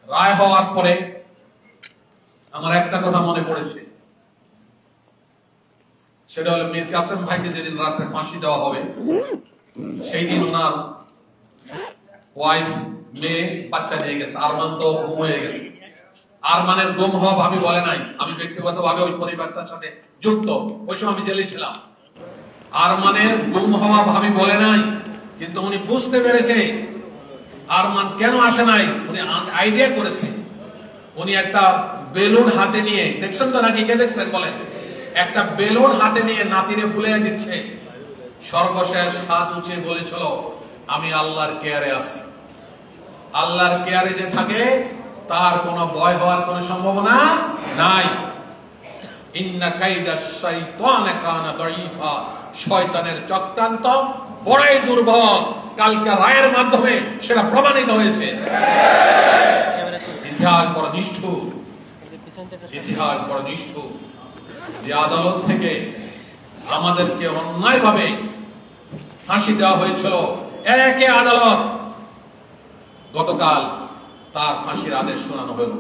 রায় হওয়ার পরে আমার একটা কথা মনে পড়েছে, সেটা হলো মীর কাসেম ভাইকে যেদিন রাতে ফাঁসি দেওয়া হবে সেই দিন ওনার ওয়াইফ, মেয়ে, বাচ্চা নিয়ে গেছে। আরমান তো গুম হয়ে গেছে। আরমানের গুম হওয়া ভাবি বলে নাই, আমি ব্যক্তিগতভাবে ওই পরিবারটার সাথে যুক্ত, ওই সময় আমি জেলে ছিলাম। আরমানের গুম হওয়া ভাবি বলে নাই, কিন্তু উনি বুঝতে পেরেছে আরমান কেন আসে নাই। উনি আইডিয়া করেছে। উনি একটা বেলুন হাতে নিয়ে, দেখছেন তো নাকি, কে দেখছেন বলেন, একটা বেলুন হাতে নিয়ে নাতিরে ফুলিয়ে দিচ্ছে। সর্বশেষ হাত উঁচিয়ে বলেছিল, আমি আল্লাহর কেয়ারে আছি। আল্লাহর কেয়ারে যে থাকে তার কোনো ভয় হওয়ার কোনো সম্ভাবনা নাই। ইন্না কাইদাশ শাইতানি কানা দাঈফা, শয়তানের চক্রান্ত বড়ই দুর্বল। কালকে রায়ের মাধ্যমে সেটা প্রমাণিত হয়েছে। ইতিহাস বড় নিষ্ঠুর, ইতিহাস বড় নিষ্ঠুর। যে আদালত থেকে আমাদেরকে অন্যায়ভাবে ফাঁসি দেওয়া হয়েছিল, একই আদালত গতকাল তার ফাঁসির আদেশ শোনানো হলো।